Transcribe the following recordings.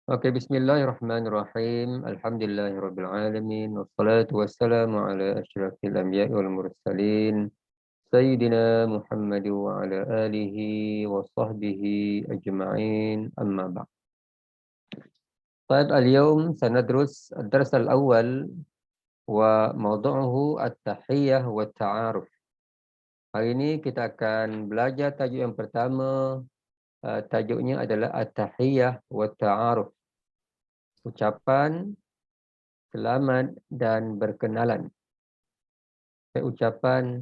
Oke, bismillahirrahmanirrahim. Alhamdulillahirabbil alamin wassalatu wassalamu ala asyrafil anbiya'i wal mursalin sayyidina Muhammad wa ala alihi wa sahbihi ajma'in. Amma ba'd. Baik, al-yawm sanadrus ad-dars al-awwal wa mawdu'uhu at-tahiyyah wa at-ta'aruf. Hari ini kita akan belajar tajuk yang pertama. Tajuknya adalah at-tahiyyah wa at-ta'aruf. Ucapan selamat dan berkenalan. Ucapan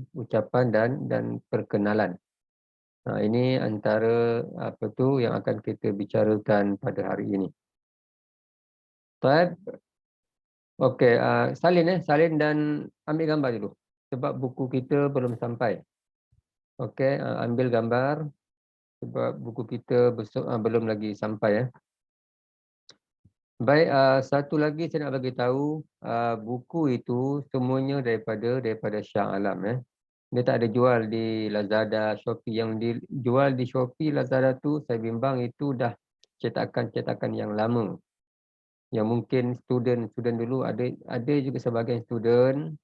dan perkenalan. Ini antara apa tu yang akan kita bicarakan pada hari ini. Baik. Okey, salin dan ambil gambar dulu. Sebab buku kita belum sampai. Okey, ambil gambar sebab buku kita besok belum lagi sampai. Baik, satu lagi saya nak bagi tahu, buku itu semuanya daripada Shah Alam. Dia tak ada jual di Lazada, Shopee. Yang dijual di Shopee, Lazada tu saya bimbang itu dah cetakan-cetakan yang lama. Yang mungkin student dulu ada juga sebagian student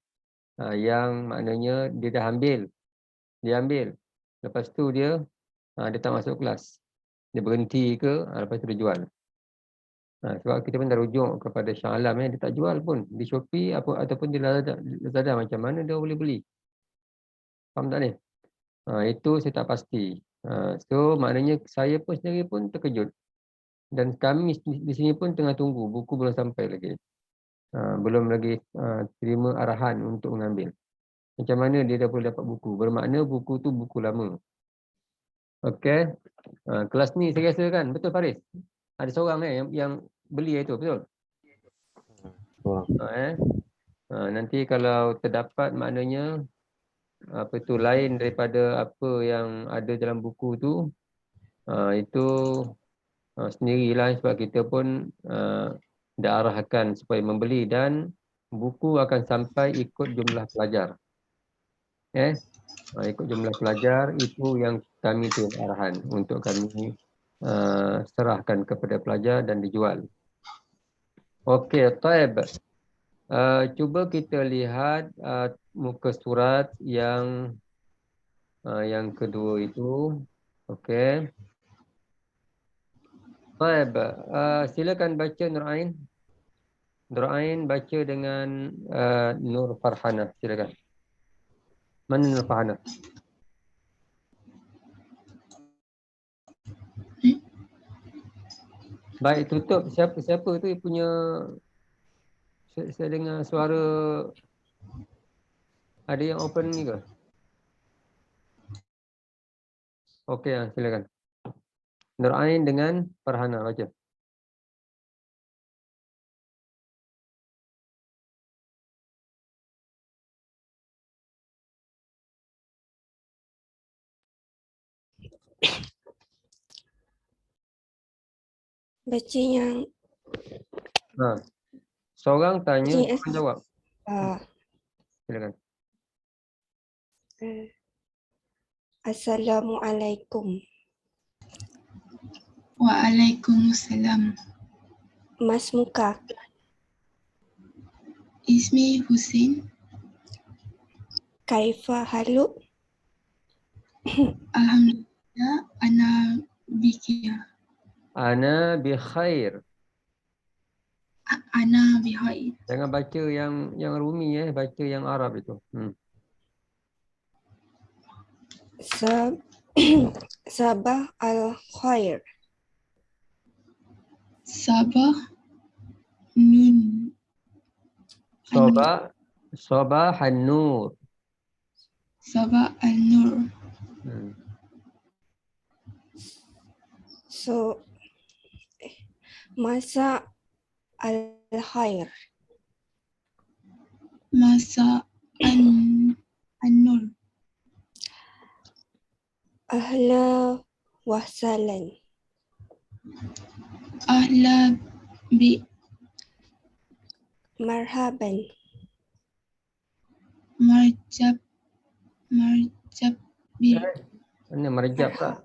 yang maknanya dia dah ambil. Dia ambil. Lepas tu dia tak masuk kelas. Dia berhenti ke, lepas tu dia jual. Sebab kita pun dah rujuk kepada Shah Alam, dia tak jual pun di Shopee ataupun di Lazada. Macam mana dia boleh beli? Faham tak ni? Itu saya tak pasti. So maknanya saya pun sendiri pun terkejut. Dan kami di sini pun tengah tunggu, buku belum sampai lagi. Belum lagi terima arahan untuk mengambil. Macam mana dia dah boleh dapat buku? Bermakna buku tu buku lama. Okey. Kelas ni saya rasa kan, betul Faris? Ada seorang yang beli itu, betul? Nanti kalau terdapat maknanya apa tu lain daripada apa yang ada dalam buku tu, itu sendirilah, sebab kita pun dah arahkan supaya membeli dan buku akan sampai ikut jumlah pelajar. Ikut jumlah pelajar itu yang kami tu arahan untuk kami serahkan kepada pelajar dan dijual. Okey, taib. Cuba kita lihat muka surat yang kedua itu. Okey. Baik, silakan baca Nur Ain. Nur Ain baca dengan Nur Farhana, silakan. Mana Nur Farhana? Baik, tutup. Siapa tu punya, saya dengar suara ada yang open ni ke? Okey, silakan. Nur Ain dengan Farhana baca. Baca yang Seorang tanya, seorang jawab. Silakan. Assalamualaikum. Waalaikumsalam. Mas muka. Ismi Husin. Kaifa haluk? Alhamdulillah, ana bikhair. Ana bi khair. Ana bikhair. Jangan baca yang Rumi, baca yang Arab itu. Sabah al-khair. Sabah nun. Sabah an-nur. Sabah an-nur. Masa al-khair. Masa an-nur. Ahla wa sahlan. Ahla bi. Marhaban. Marjab bi. Mana marjab tak?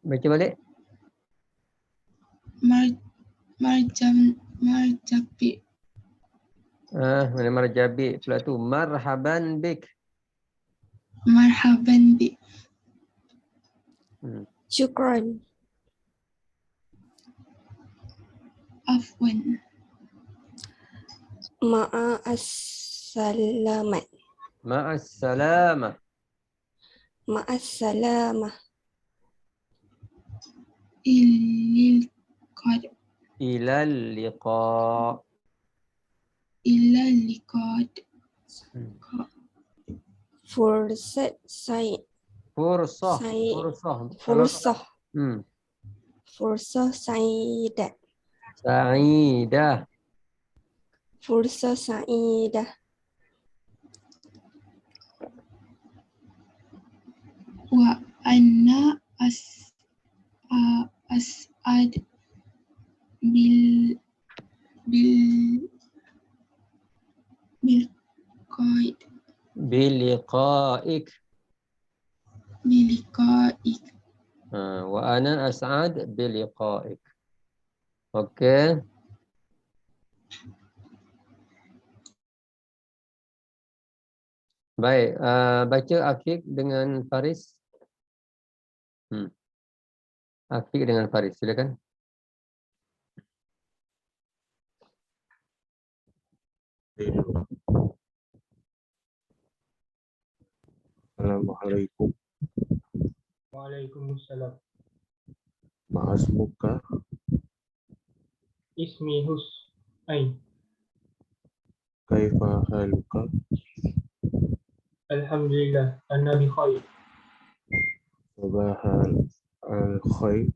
Baca balik. Marjabi. Mana marjabi pula tu. Marhaban bik. Marhaban bi. Syukran. Afwan. Ma'as-salamat. Ma'as-salamah. Ma'as-salamah. Ilal Ilal liqa. liqad. Fursat saya. Fursah. Saya. Fursah. Fursah. Hmm. Fursah sa'idah. Sa'idah. Fursah sa'idah. Wa anna as'ad bil qaid Biliqa'ik. biliqaik. Wa ana as'ad biliqa'ik. Okey. Baik, baca Afiq dengan Faris. Afiq dengan Faris, silakan. Assalamualaikum. Waalaikumsalam. Ma'asmuka. Ismi Husain. Kaifa haluka. Alhamdulillah. Ana bi khair. Sabahal al-khair.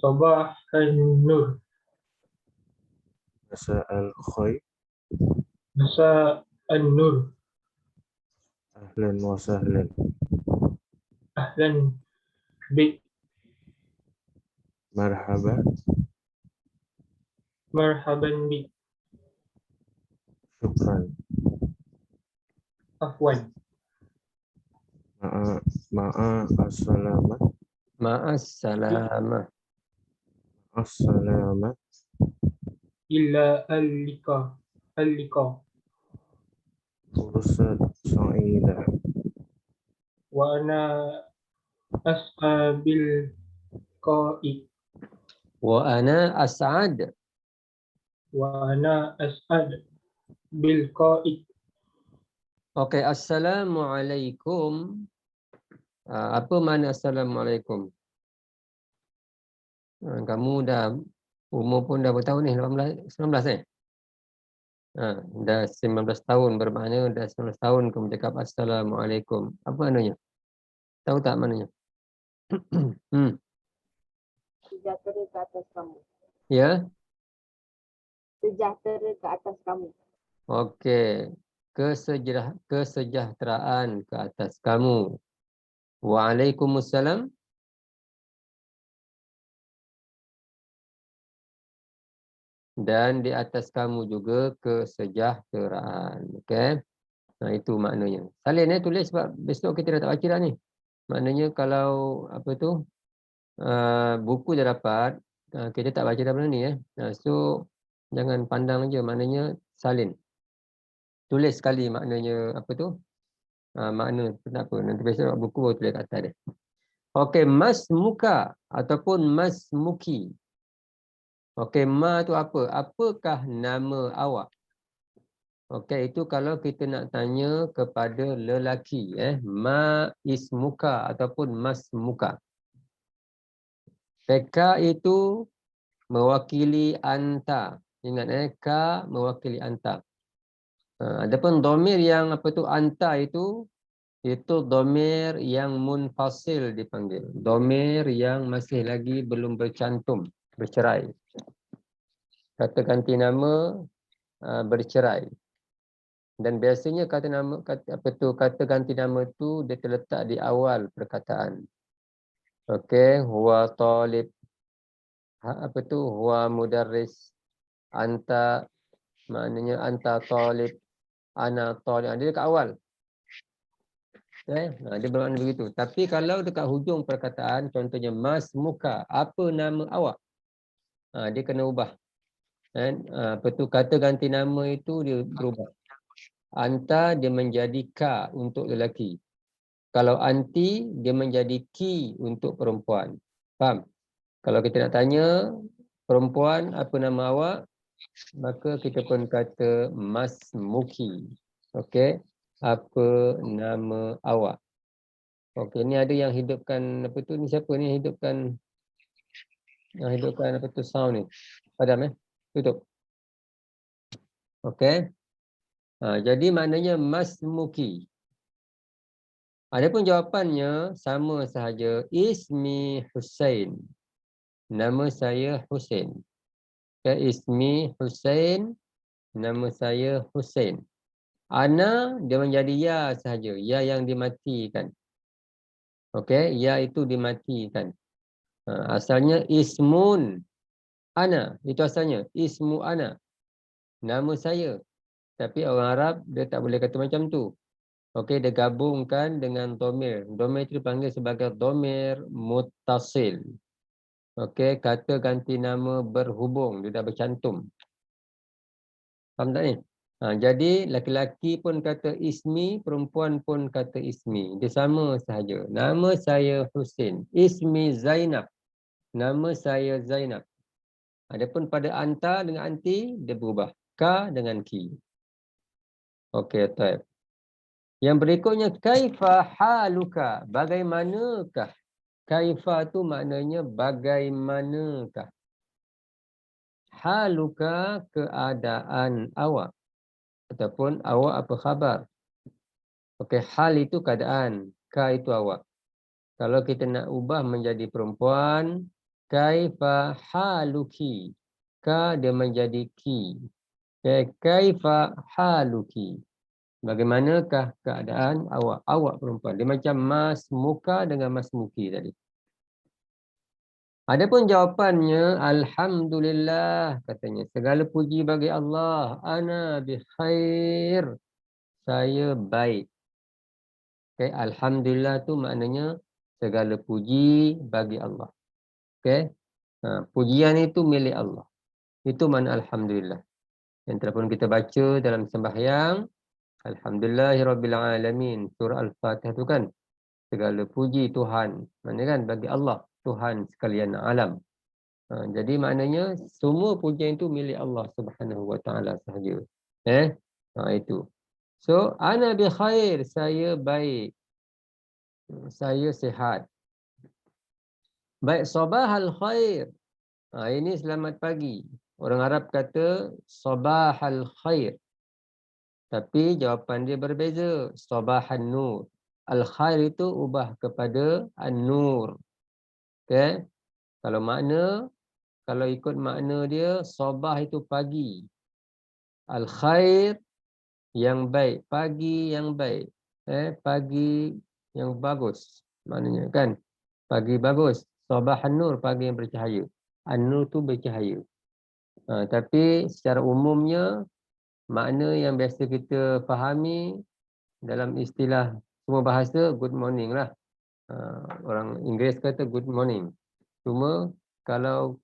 Sabah an-nur. Masa al-khair. Masa an-nur. Ahlan wa sahlan. Ahlan bik. Marhaba. Marhaban bik. Syukran. Afwan. Ma'a as-salamat. Ma'as-salamah. As-salamat. illa al-liqa. Fursat sa'idah. Wa ana as'abil qa'i. Wa ana as'ad. Wa ana as'ad bil qa'i. Okey, assalamualaikum. Apa makna assalamualaikum? Kamu dah umur pun dah berapa tahun ni? 18, 19 eh? Dah 19 tahun, bermakna dah 19 tahun kamu cakap assalamualaikum. Apa maknanya? Tahu tak maknanya? Sejahtera ke atas kamu. Ya? Sejahtera ke atas kamu. Okey. Kesejahteraan ke atas kamu. Waalaikumsalam. Dan di atas kamu juga kesejahteraan. Okey. Itu maknanya. Salin tulis sebab besok kita dah tak baca dah ni. Maknanya kalau apa tu buku dah dapat, kita tak baca dah benda ni so jangan pandang je, maknanya salin. Tulis sekali maknanya apa tu? Makna kenapa? Nanti besok buku baru tulis kat atas dia. Okey, mas muka ataupun mas muki. Okey, ma tu apa? Apakah nama awak? Okey, itu kalau kita nak tanya kepada lelaki, ma ismuka ataupun mas muka. Ka itu mewakili anta. Ingat ka mewakili anta. Adapun domir yang apa tu anta itu domir yang munfasil dipanggil. Domir yang masih lagi belum bercantum, bercerai. Kata ganti nama bercerai. Dan biasanya kata ganti nama tu dia terletak di awal perkataan. Okey, huwa talib. Huwa mudarris. Anta, maknanya anta talib. Ana talib. Dia dekat awal. Dia bermakna begitu. Tapi kalau dekat hujung perkataan, contohnya mas muka, apa nama awak? Dia kena ubah. Apa tu, kata ganti nama itu dia berubah. Anta dia menjadi ka untuk lelaki. Kalau anti dia menjadi ki untuk perempuan. Faham? Kalau kita nak tanya perempuan apa nama awak, maka kita pun kata mas muki. Okey. Apa nama awak? Okey, ni ada yang hidupkan apa tu, ni siapa ni yang hidupkan apa tu sound ni? Padam tutup. Okey. Jadi maknanya mas muki. Adapun jawapannya sama sahaja. Ismi Husain. Nama saya Husain. Ismi Husain. Nama saya Husain. Ana dia menjadi ya sahaja. Ya yang dimatikan. Okey, ya itu dimatikan. Asalnya ismun ana. Itu asalnya. Ismu ana. Nama saya. Tapi orang Arab dia tak boleh kata macam tu. Okey, dia gabungkan dengan domir. Domir itu dipanggil sebagai domir muttasil. Okey, kata ganti nama berhubung. Dia dah bercantum. Faham tak ni? Jadi, laki-laki pun kata ismi, perempuan pun kata ismi. Dia sama sahaja. Nama saya Husin. Ismi Zainab. Nama saya Zainab. Adapun pada anta dengan anti, dia berubah. Ka dengan ki. Okey, taib. Yang berikutnya, kaifa haluka. Bagaimanakah? Kaifa tu maknanya bagaimanakah. Haluka keadaan awak. Ataupun awak apa khabar. Okey, hal itu keadaan. Ka itu awak. Kalau kita nak ubah menjadi perempuan, kaifa haluki. Ka dia menjadi ki. Okay. Kaifa haluki. Bagaimanakah keadaan awak? Awak perempuan. Dia macam mas muka dengan mas muki tadi. Adapun jawapannya, alhamdulillah katanya. Segala puji bagi Allah. Ana bi khair. Saya baik. Okay. Alhamdulillah tu maknanya segala puji bagi Allah. Okay. Pujian itu milik Allah. Itu makna alhamdulillah. Yang telah pun kita baca dalam sembahyang. Alhamdulillahirrabbilalamin. Surah Al-Fatihah tu kan. Segala puji Tuhan. Maknanya kan bagi Allah. Tuhan sekalian alam. Jadi maknanya semua pujian itu milik Allah Subhanahu Wa Taala sahaja. Itu. So, ana bi khair. Saya baik. Saya sihat. Baik, sabahal khair. Ini selamat pagi. Orang Arab kata sabahal khair. Tapi jawapan dia berbeza. Sabahan nur. Al-khair itu ubah kepada an-nur. Okay. Kalau ikut makna dia, sabah itu pagi. Al-khair yang baik. Pagi yang baik. Pagi yang bagus. Maknanya kan. Pagi bagus. Sabahan nur, pagi yang bercahaya. An-nur tu bercahaya. Tapi secara umumnya, makna yang biasa kita fahami dalam istilah semua bahasa, good morning lah. Orang Inggeris kata good morning. Cuma kalau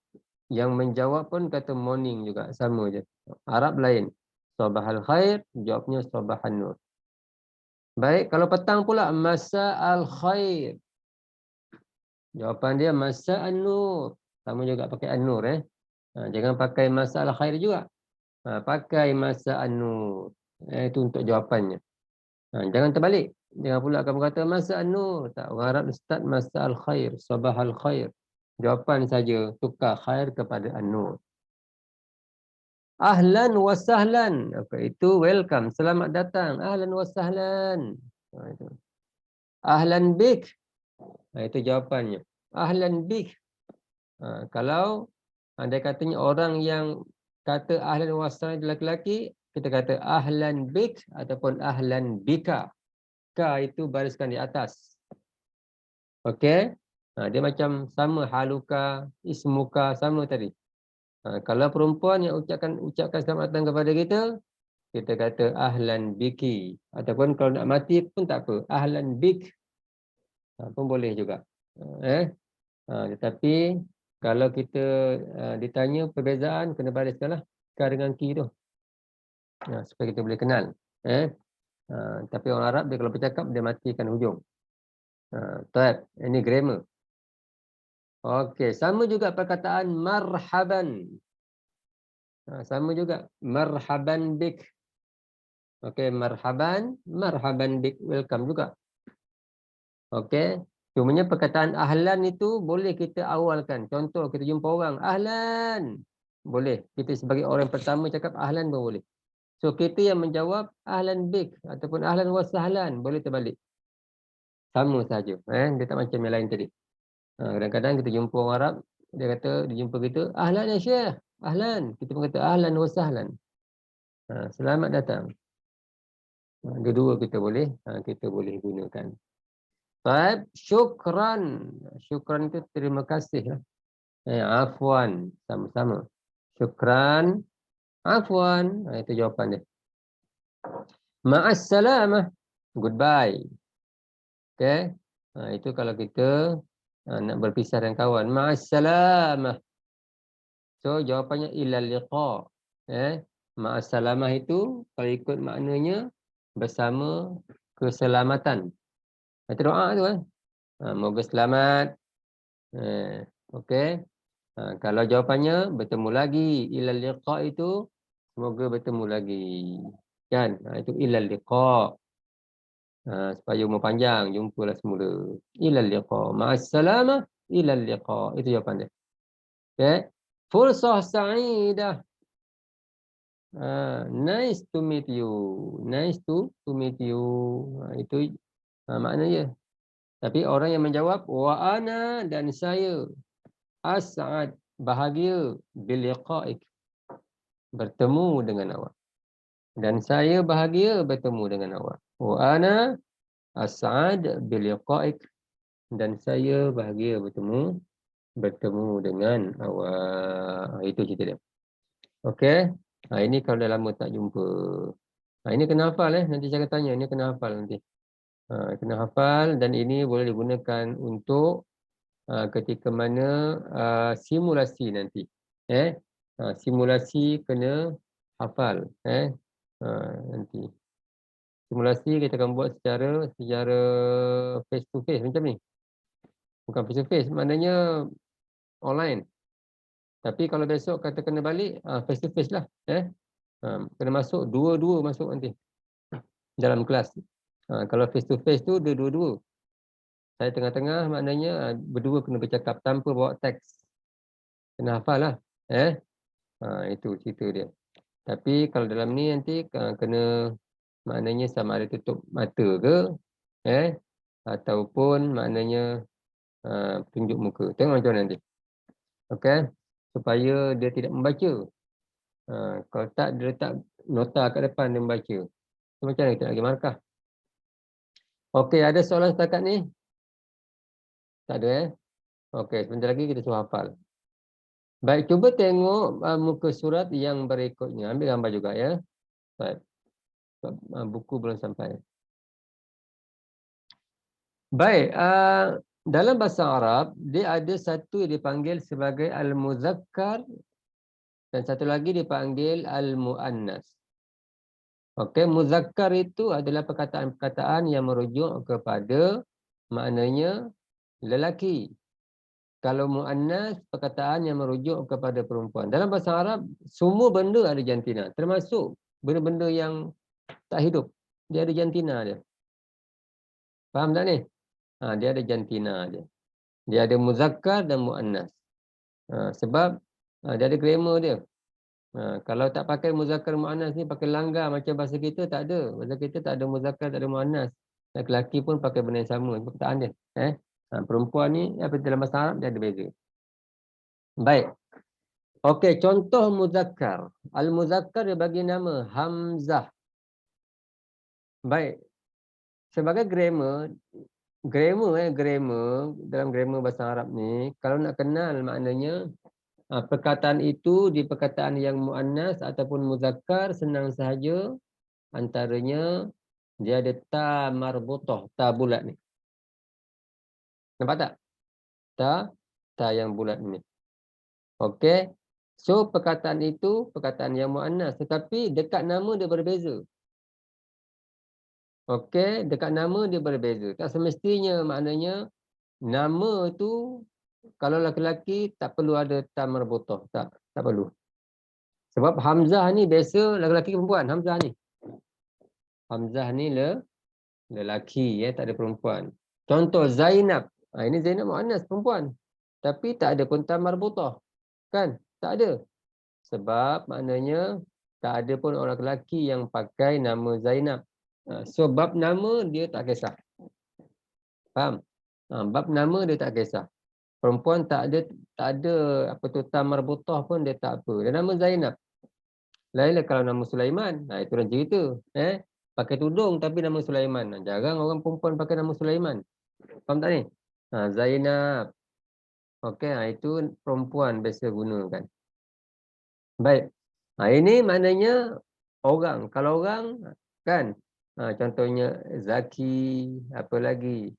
yang menjawab pun kata morning juga, sama je. Arab lain. Sabahal khair, jawabnya sabahan nur. Baik, kalau petang pula, masa al khair. Jawapan dia masa an-nur. Sama juga pakai an-nur. Jangan pakai masa al khair juga. Pakai masa an-nur. Itu untuk jawapannya. Jangan terbalik. Jangan pula kamu kata masa an-nur. Tak, orang Arab start masa al-khair. Sabah al-khair. Jawapan saja tukar khair kepada an-nur. Ahlan wa sahlan. Itu welcome. Selamat datang. Ahlan wa sahlan. Ahlan bik. Itu jawapannya. Ahlan bik. Kalau andai katanya orang yang kata ahlan wa sahlan lelaki-lelaki, kita kata ahlan bik ataupun ahlan bika. Ka itu bariskan di atas. Okey. Dia macam sama haluka, ismuka, sama tadi. Kalau perempuan yang ucapkan selamat datang kepada kita, kita kata ahlan biki. Ataupun kalau nak mati pun tak apa. Ahlan bik. Pun boleh juga. Tetapi kalau kita ditanya perbezaan, kena bariskanlah ka dengan ki tu. Supaya kita boleh kenal. Tapi orang Arab dia kalau bercakap dia matikan hujung. Baik, ini grammar. Okey, sama juga perkataan marhaban. Sama juga marhaban bik. Okey, marhaban bik, welcome juga. Okey, cumanya perkataan ahlan itu boleh kita awalkan. Contoh kita jumpa orang, ahlan. Boleh. Kita sebagai orang pertama cakap ahlan pun boleh. So kita yang menjawab ahlan bik ataupun ahlan wa sahlan, boleh terbalik. Sama saja, dia tak macam yang lain tadi. Kadang-kadang kita jumpa orang Arab, dia jumpa kita, ahlan ya syekh, ahlan. Kita pun kata ahlan wa sahlan. Selamat datang. Dua-dua kita boleh gunakan. Baik, syukran. Syukran itu terima kasih. Afwan, sama-sama. Syukran, afwan. Itu jawapan dia. Ma'assalamah, goodbye. Okay. Itu kalau kita nak berpisah dengan kawan. Ma'assalamah. So jawapannya ilal liqa. Ma'assalamah itu kalau ikut maknanya bersama keselamatan. Itu doa tu moga selamat. Okey. Kalau jawapannya bertemu lagi, ilal liqa itu semoga bertemu lagi. Kan? Itu ilal liqa. Supaya umur panjang, jumpalah semula. Ilal liqa. Ma'assalamah, ilal liqa. Itu jawapan dia. Okey. Fursah sa'idah. Nice to meet you. Nice to meet you. Itu maknanya. Tapi orang yang menjawab wa ana dan saya as'ad, bahagia bil liqa'ik, bertemu dengan awak. Dan saya bahagia bertemu dengan awak. Wa ana as'ad bil liqa'ik, dan saya bahagia bertemu dengan awak. Itu cerita dia. Okey. Ini kalau dah lama tak jumpa. Ini kena hafal nanti saya akan tanya, ini kena hafal nanti. Kena hafal, dan ini boleh digunakan untuk ketika mana simulasi nanti. Simulasi kena hafal. Nanti simulasi kita akan buat secara face to face macam ni. Bukan face to face, maknanya online. Tapi kalau besok kata kena balik, face to face lah. Kena masuk, dua-dua masuk nanti dalam kelas. Kalau face to face tu dua-dua. Saya tengah-tengah, maknanya berdua kena bercakap tanpa bawa teks. Kena hafal lah. Itu cerita dia. Tapi kalau dalam ni nanti kena, maknanya sama ada tutup mata ke, ataupun maknanya tunjuk muka. Tengok macam mana nanti. Okey. Supaya dia tidak membaca. Kalau tak, dia letak nota kat depan dia membaca. So, macam mana kita nak pergi markah? Okey, ada soalan setakat ni? Tak ada Okey, sebentar lagi kita suruh hafal. Baik, cuba tengok muka surat yang berikutnya. Ambil gambar juga ya. Baik. Buku belum sampai. Baik, dalam bahasa Arab, dia ada satu yang dipanggil sebagai al-muzakkar dan satu lagi dipanggil al-muannas. Okey, muzakkar itu adalah perkataan-perkataan yang merujuk kepada maknanya lelaki. Kalau muannas, perkataan yang merujuk kepada perempuan. Dalam bahasa Arab, semua benda ada jantina, termasuk benda-benda yang tak hidup. Dia ada jantina dia. Faham tak ni? Dia ada jantina dia. Dia ada muzakkar dan muannas. Sebab dia ada grammar dia. Kalau tak pakai muzakkar muannas ni, pakai langgar macam bahasa kita, tak ada. Bahasa kita tak ada muzakkar, tak ada muannas. Lelaki pun pakai benda yang sama, perkataan dia. Perempuan ni, apa dalam bahasa Arab, dia ada beza. Baik. Okey, contoh muzakkar. Al-muzakkar dia bagi nama Hamzah. Baik. Sebagai grammar dalam grammar bahasa Arab ni, kalau nak kenal maknanya perkataan itu di perkataan yang muannas ataupun muzakkar, senang sahaja antaranya dia ada ta marbutah, ta bulat ni. Nampak tak? Ta yang bulat ni. Okey. So perkataan itu perkataan yang muannas, tetapi dekat nama dia berbeza. Okey, dekat nama dia berbeza. Tak semestinya, maknanya nama tu kalau laki-laki tak perlu ada ta marbutah, tak perlu. Sebab Hamzah ni biasa lelaki perempuan, Hamzah ni. Hamzah ni lelaki, tak ada perempuan. Contoh Zainab. Ini Zainab muannas perempuan. Tapi tak ada pun ta marbutah. Kan? Tak ada. Sebab maknanya tak ada pun orang lelaki yang pakai nama Zainab. So bab nama dia tak kisah. Faham? Bab nama dia tak kisah. Perempuan tak ada apa tu ta marbutah pun dia tak apa. Dia nama Zainab. Lainlah kalau nama Sulaiman. Itu orang cerita. Pakai tudung tapi nama Sulaiman. Jarang orang perempuan pakai nama Sulaiman. Faham tak ni? Zainab. Okey, itu perempuan biasa gunakan. Baik. Ini maknanya orang. Kalau orang kan, contohnya Zaki, apa lagi?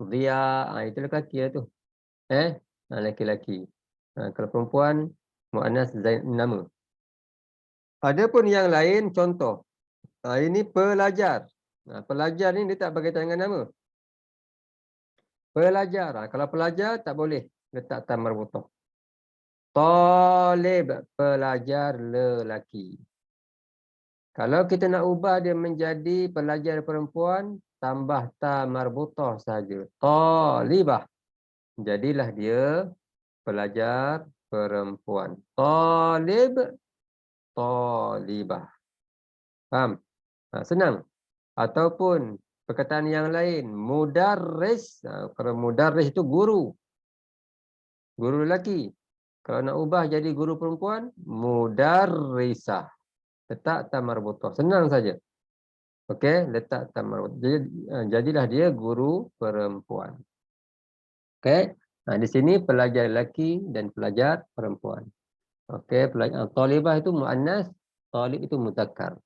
Zia, itu lelaki lah tu. Lelaki-lelaki. Kalau perempuan, muannas nama. Ada pun yang lain, contoh. Ini pelajar. Pelajar ni dia tak berkaitan dengan nama. Pelajar. Kalau pelajar tak boleh letak ta marbutah. Talib, pelajar lelaki. Kalau kita nak ubah dia menjadi pelajar perempuan, tambah ta marbutah saja. Talibah. Jadilah dia pelajar perempuan. Talib, talibah. Faham? Senang. Ataupun perkataan yang lain, mudarris. Kalau mudarris itu guru. Guru lelaki. Kalau nak ubah jadi guru perempuan, mudarrisah. Letak ta marbutah. Senang saja. Okey, letak ta marbutah. Jadilah dia guru perempuan. Okey. Di sini pelajar lelaki dan pelajar perempuan. Okey, pelajar talibah itu muannas, talib itu muzakkar.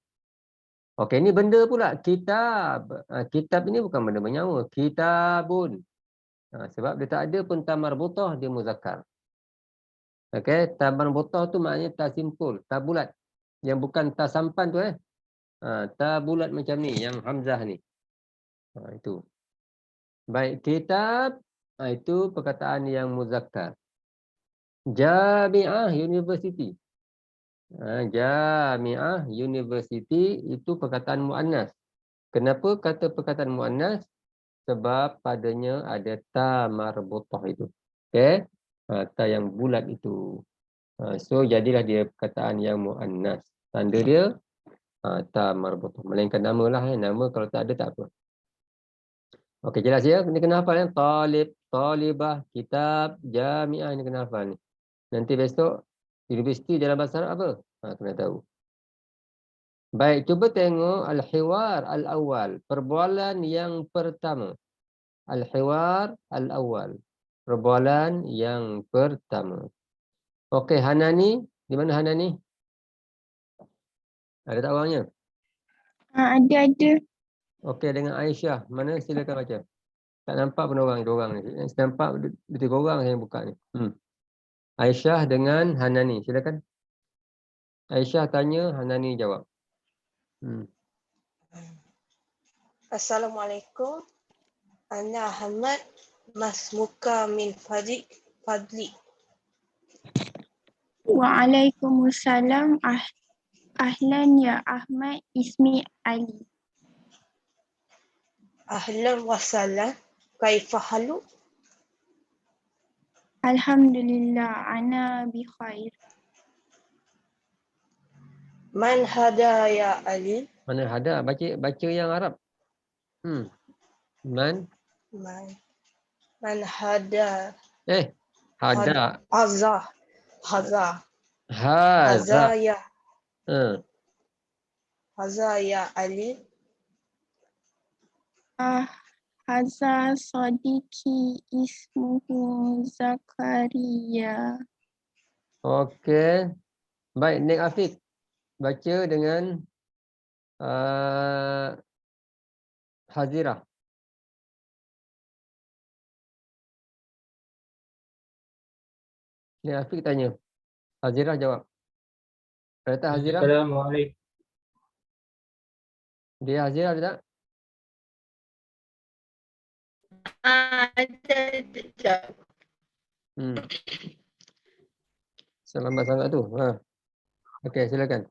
Okey, ini benda pula kitab. Kitab ini bukan benda bernyawa, kitabun. Sebab dia tak ada pun ta marbutah, dia muzakkar. Okey, ta marbutah tu maknanya ta simpul, ta bulat. Yang bukan ta sampan tu ta bulat macam ni, yang hamzah ni. Itu. Baik, kitab itu perkataan yang muzakkar. Jami'ah, university. Jami'ah, university itu perkataan muannas. Kenapa kata perkataan muannas? Sebab padanya ada ta marbutah itu. Okey? Ta yang bulat itu. So jadilah dia perkataan yang muannas. Tanda dia ta marbutah. Melainkan nama lah. Nama kalau tak ada tak apa. Okey, jelas ya? Ini kena hafal ya. Talib, talibah, kitab, jami'ah. Ini kena hafal ni. Nanti besok universiti dalam bahasa Arab apa? Kena tahu. Baik, cuba tengok al-hiwar al-awwal. Perbualan yang pertama. Al-hiwar al-awwal. Perbualan yang pertama. Okey, Hanani. Di mana Hanani? Ada tak orangnya? Ada. Okey, dengan Aisyah. Mana? Silakan baca. Tak nampak pun orang ni. Saya nampak dia 3 orang yang buka ni. Aisyah dengan Hanani. Silakan. Aisyah tanya, Hanani jawab. Assalamualaikum. Ana Ahmad Masmuka min Fadli. Waalaikumsalam. Ahlan ya Ahmad, ismi Ali. Ahlan wa sahlan. Kaifa halu? Alhamdulillah, ana bi khair. Man hada ya Ali? Mana hada? Baca yang Arab. Man hada? Hada. Haza ya. Haza ya Ali. Haza Sadiqi ismuhu Zakaria. Okey. Baik, Nek Afiq. Baca dengan Hazirah. Ni Afiq tanya. Hazirah jawab. Kata Hazirah. Assalamualaikum. Dia Hazirah ada tak? Ada jawab. Lambat sangat tu. Okey, silakan.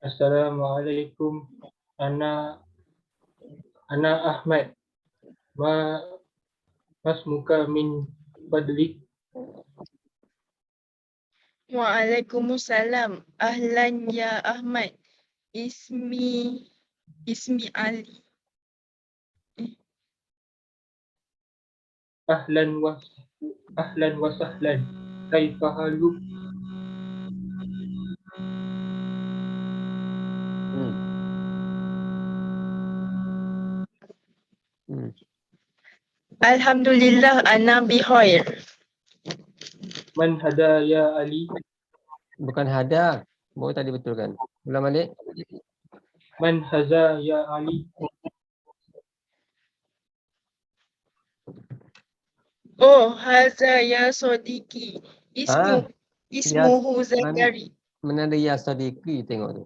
Assalamualaikum. Ana Ahmad. Masmuka min fadlik. Waalaikumsalam. Ahlan ya Ahmad. Ismi Ali. Ahlan wa sahlan. Kaifa haluk? Alhamdulillah ana bikhair. Man hada ya Ali? Bukan hada. Baru tadi betulkan. Ulang balik. Man haza ya Ali? Oh, haza ya sodiki. Ismuhu Zakari. Mana ada ya sadiqi tengok tu.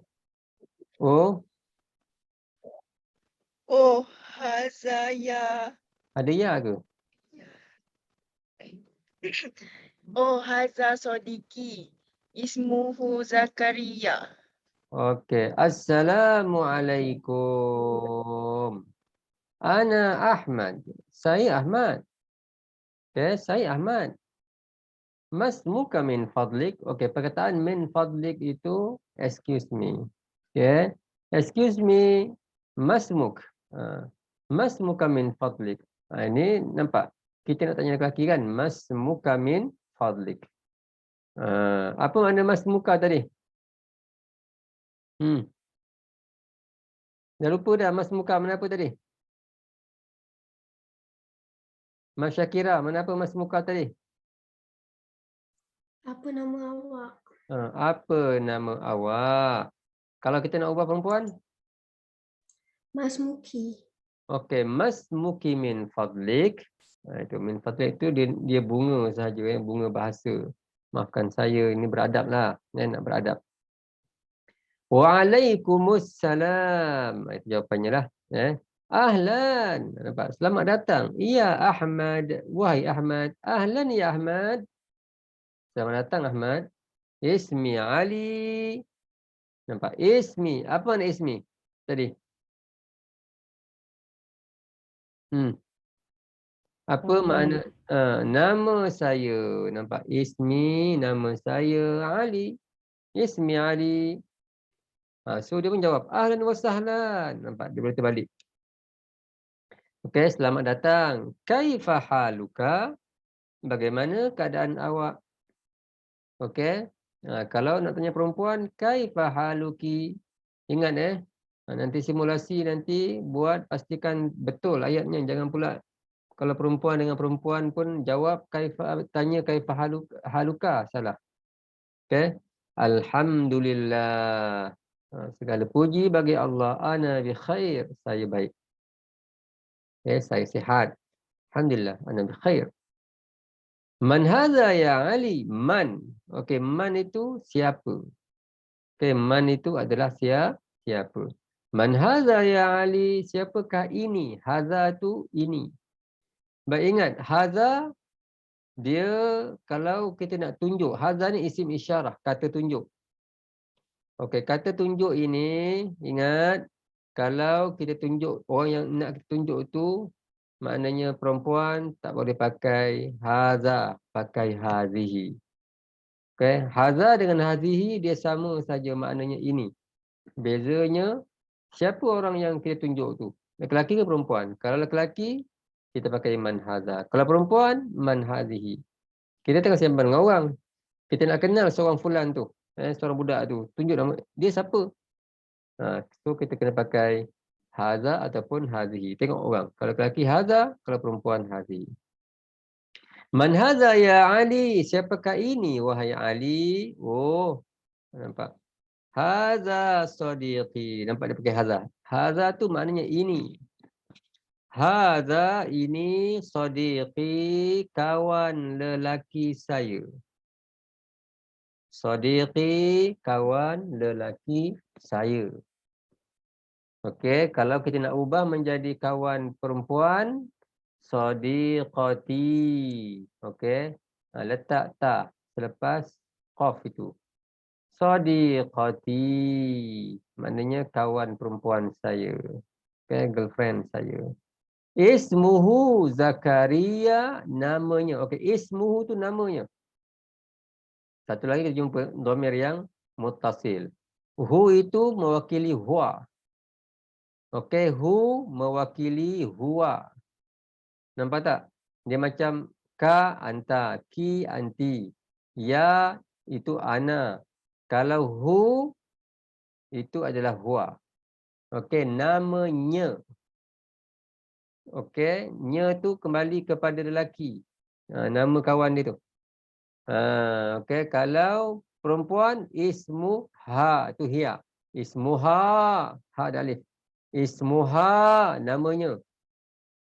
Oh, Oh, haza ya. ada ya ke? Oh, haza sodiki. Ismuhu Zakaria. Okey. Assalamualaikum. Ana Ahmad. Saya Ahmad. Okey, saya Ahmad. Masmuka min fadlik. Okey, perkataan min fadlik itu excuse me. Okey. Excuse me. Masmuk. Masmuka min fadlik. Ini nampak. Kita nak tanya lelaki kan. Masmuka min fadlik. Apa makna masmuka tadi? Dah lupa dah masmuka mana apa tadi? Mas Syakira, mana apa masmuka tadi? Apa nama awak? Apa nama awak? Kalau kita nak ubah perempuan? Mas Muki. Okey, masmuki min fadlik. Itu min fadlik itu dia bunga sahaja, bunga bahasa. Maafkan saya, ini beradab lah. Nak beradab. Waalaikumsalam. Itu jawapannya lah. Ahlan. Nampak? Selamat datang. Ya Ahmad. Wahai Ahmad. Ahlan ya Ahmad. Selamat datang Ahmad. Ismi Ali. Nampak? Ismi. Apa makna ismi tadi? Apa makna nama saya? Nampak? Ismi, nama saya Ali. Ismi Ali. So dia pun jawab ahlan wa sahlan. Nampak? Dia boleh terbalik. Okey, selamat datang. Kaifa haluka? Bagaimana keadaan awak? Okey. Kalau nak tanya perempuan, kaifa haluki? Ingat nanti simulasi nanti buat pastikan betul ayatnya, jangan pula kalau perempuan dengan perempuan pun jawab kaifa, tanya kaifa haluka, salah. Okey. Alhamdulillah. Segala puji bagi Allah. Ana bi khair. Saya baik. Okay, saya sihat. Alhamdulillah. Ana bi khair. Man hadha ya Ali? Man. Okey, man itu siapa? Okey, man itu adalah siapa? Man hadha ya Ali? Siapakah ini? Hadha tu ini. Baik, ingat, hadha dia kalau kita nak tunjuk, hadha ni isim isyarah, kata tunjuk. Okey, kata tunjuk ini, ingat, kalau kita tunjuk, orang yang nak kita tunjuk tu, maknanya perempuan tak boleh pakai hadha, pakai hazihi. Okey, hadha dengan hazihi dia sama saja maknanya ini. Bezanya, siapa orang yang kita tunjuk tu? Lelaki ke perempuan? Kalau lelaki, kita pakai man hadha. Kalau perempuan, man hazihi. Kita tengah sembang dengan orang. Kita nak kenal seorang fulan tu. Seorang budak tu. Tunjuk nama. Dia siapa? So kita kena pakai hadha ataupun hazihi. Tengok orang. Kalau lelaki hadha, kalau perempuan hazihi. Man hadha ya Ali? Siapakah ini wahai Ali? Oh, nampak. Haza sadiqi. Nampak dia pakai haza. Haza tu maknanya ini. Haza ini sadiqi, kawan lelaki saya. Sadiqi, kawan lelaki saya. Okey, kalau kita nak ubah menjadi kawan perempuan, sadiqati. Okey, letak ta selepas qaf itu. Sadiqati, maknanya kawan perempuan saya. Okey, girlfriend saya. Ismuhu Zakaria, namanya. Okey, ismuhu tu namanya. Satu lagi kita jumpa dhamir yang muttasil. Hu itu mewakili huwa. Okey, hu mewakili huwa. Nampak tak? Dia macam ka, anta, ki, anti. Ya, itu ana. Kalau hu, itu adalah huwa. Okey, namanya. Okey, nya tu kembali kepada lelaki. Nama kawan dia tu. Okey, kalau perempuan, ismuha, itu hiya. Ismuha, ha ada alif. Ismuha, namanya.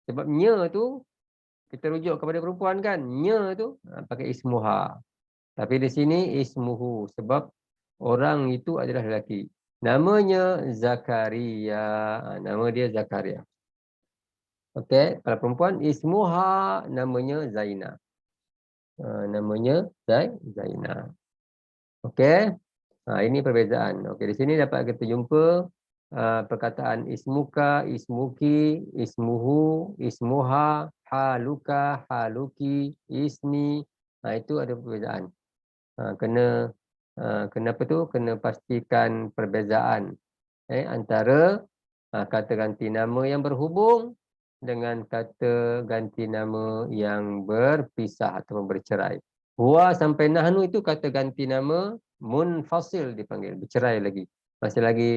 Sebab nya tu, kita rujuk kepada perempuan kan. Nya tu, pakai ismuha. Tapi di sini, ismuhu. Sebab orang itu adalah lelaki. Namanya Zakaria. Nama dia Zakaria. Okey, kalau perempuan, ismuha, namanya Zainah. Namanya Zainah. Okey. Ini perbezaan. Okey, di sini dapat kita jumpa perkataan ismuka, ismuki, ismuhu, ismuha, haluka, haluki, ismi. Itu ada perbezaan. Kena apa tu? Kena pastikan perbezaan antara kata ganti nama yang berhubung dengan kata ganti nama yang berpisah atau bercerai. Huwa sampai nahnu itu kata ganti nama munfasil dipanggil, bercerai lagi. Masih lagi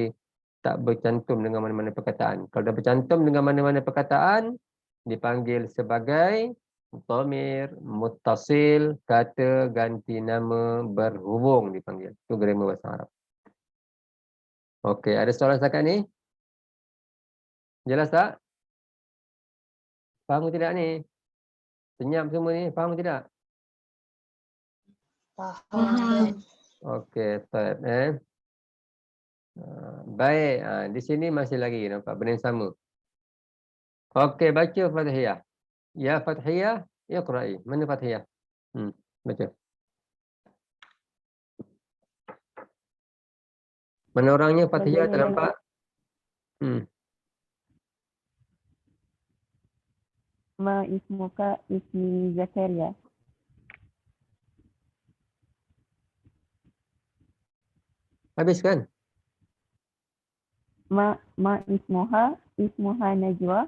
tak bercantum dengan mana-mana perkataan. Kalau dah bercantum dengan mana-mana perkataan, dipanggil sebagai dhamir muttasil, kata ganti nama berhubung dipanggil. Itu grammar bahasa Arab. Okey, ada soalan setakat ni? Jelas tak? Faham tidak ni? Senyap semua ni, faham tidak? Faham. Okey, baik. Baik, di sini masih lagi nampak benda yang sama. Okey, baca Fathiyah. Ya Fathiyah, iqra'i. Mana Fathiyah? Baca. Mana orangnya Fathiyah tak nampak? Ma ismuka ismi Zakaria. Habis kan? Ma ismuha Najwa.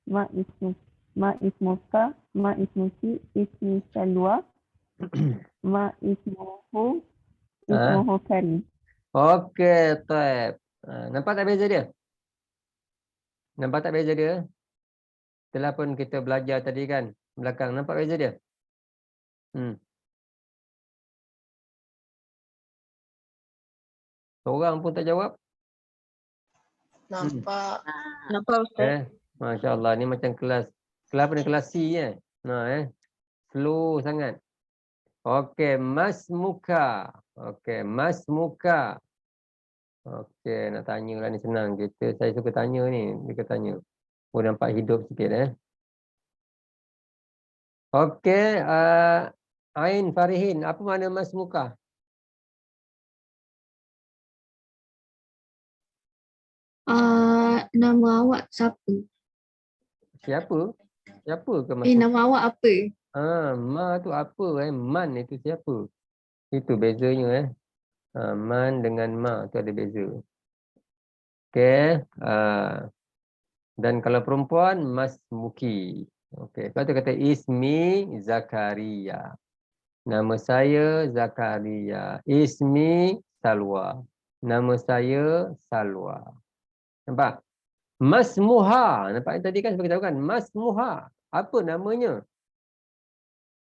Ma ismuka ma ismuki ismi Salwa. Ma ismuhu Karim. Okey, baik. Nampak tak beza dia? Nampak tak beza dia? Setelah pun kita belajar tadi kan, belakang. Nampak beza dia? Seorang pun tak jawab? Nampak. Nampak Ustaz? Masya Allah, ni macam kelas apa ni? Kelas C slow sangat. Okey, masmuka. Okey, masmuka. Okey, nak tanya lah ni senang. Saya suka tanya ni. Dia tanya. Oh, nampak hidup sikit Okey, Ain Farihin. Apa makna masmuka? Nama awak siapa? Siapa? Siapa ke masmuka? Nama awak apa? Ma tu apa Man itu siapa? Itu bezanya Man dengan ma tu ada beza. Okey. Dan kalau perempuan masmuki. Okey. Kalau tu kata ismi Zakaria. Nama saya Zakaria. Ismi Salwa. Nama saya Salwa. Nampak? Masmuha. Nampak tadi kan kita tahu kan? Masmuha. Apa namanya?